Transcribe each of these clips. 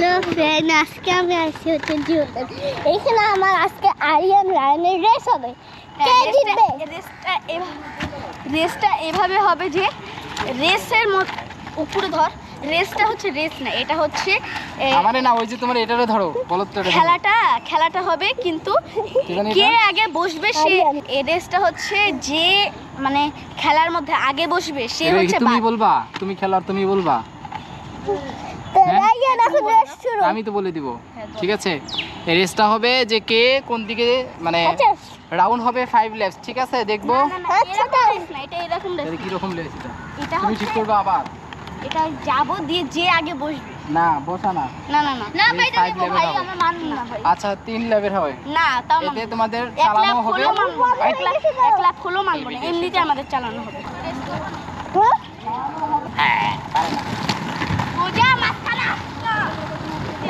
Hello friend, আজকে আমি আসছি হচ্ছে জিওতে। এখানে আমার আজকে আরিয়ান রায়ানের রেস হবে। কে জিতবে? রেসটা এভাবে হবে যে রেসের উপরে ধর, রেসটা হচ্ছে রেস না, এটা হচ্ছে আমারে না, ওই যে তোমার এটারে ধরো, বলদটা খেলাটা হবে, কিন্তু কে আগে বসবে সে, এই রেসটা হচ্ছে যে মানে খেলার মধ্যে আগে বসবে সে হচ্ছে। তুমি বলবা, তুমি খেলার তুমি বলবা, আমি তো বলে দিব। ঠিক আছে, এই রেসটা হবে যে কে কোন দিকে, মানে রাউন্ড হবে 5 ল্যাপস। ঠিক আছে, দেখবো কি রকম লেস এটা তুমি ঠিক করবে। আবার এটা যাবো দিয়ে যে আগে বসবে। না বসা না, না না না না ভাই, দেখো ভাই আমার মানব না ভাই। আচ্ছা 3 লেভেল হবে না, তাও এতে তোমাদের চালানো হবে। 1 লাখ হলো মানবো না, এমনিতে আমাদের চালানো হবে। হ্যাঁ বুঝা মাঝখানে আসছো,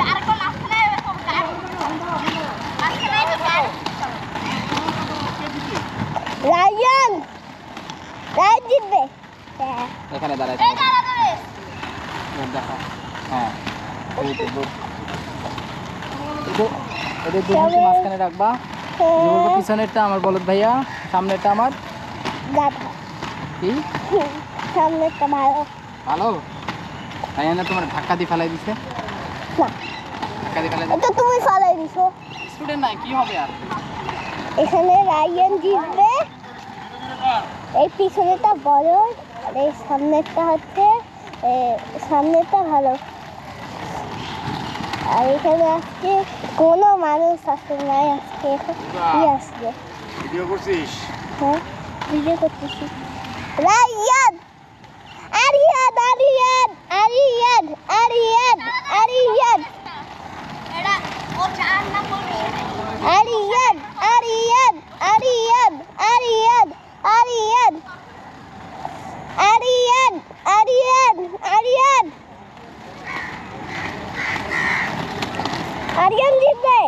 আর কোন মাঝখানে এরকম কার মাঝখানে তো কার রায়ান জিতবে। এখানে দাঁড়ায় দেখো। হ্যাঁ এই তো এদের দুজনকে মাঝখানে রাখবা। বলবো পিছনেরটা আমার বলদ ভাইয়া, সামনেরটা আমার গাধা। কি সামনেরটা ভালো ভালো তাই না? তোমার ধাক্কা দিয়ে ফেলাই দিছে। ধাক্কা দিয়ে ফেলাই এটা তুমি ফালাই দিছো। স্টুডেন্ট নাই, কি হবে আর? এখানে রায়ান জিতবে। এই পিছনেরটা বড় আর এই সামনেরটা হচ্ছে সামনেরটা ভালো। আর এখানে আজকে কোনো মানুষ আসে নাই, আজকে কি আসবে? ভিডিও করছিস? হ্যাঁ ভিডিও করতেছি। রায়ান আরিয়ান আরিয়ান আরিয়ান আরিয়ান আরিয়ান এরা ও চার না বলবে আরিয়ান আরিয়ান আরিয়ান আরিয়ান আরিয়ান আরিয়ান আরিয়ান আরিয়ান আরিয়ান জিতবে।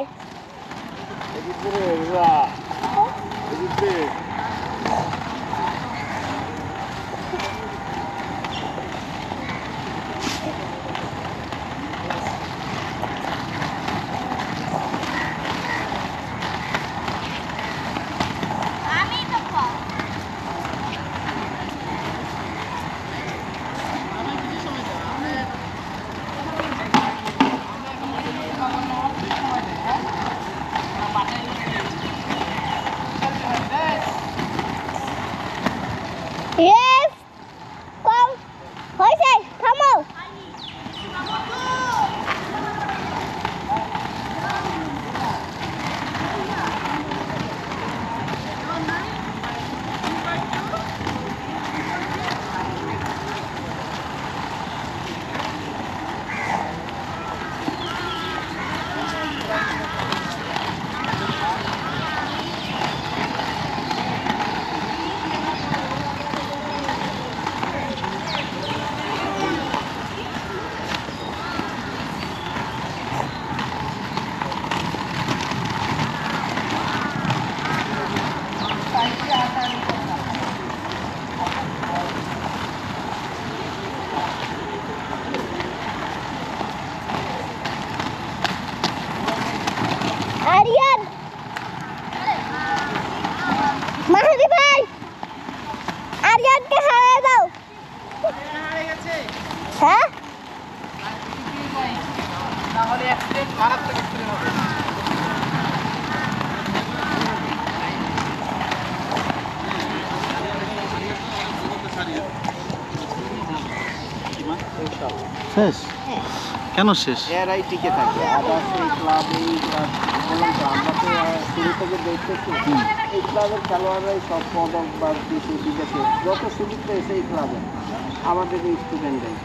আমি তো কম। Yes! কম হয়েছে, থামো। আরিয়ান মাহাদি ভাই, আরিয়ানকে হারিয়ে দাও। হ্যাঁ তাহলে অ্যাক্সিডেন্ট, মারাত্মক অ্যাক্সিডেন্ট হবে। শেষ? কেন শেষ? এরাই টিকে থাকে। আদার্স এই ক্লাব, এই ক্লাব বললাম তো, আমরা তো শুরু থেকে দেখতেছি এই ক্লাবের খেলোয়াড়রাই সব পদক বা কিছু বিদেশে যত সুযোগ পেয়েছে এই ক্লাবে আমাদের এই স্টুডেন্টরাই।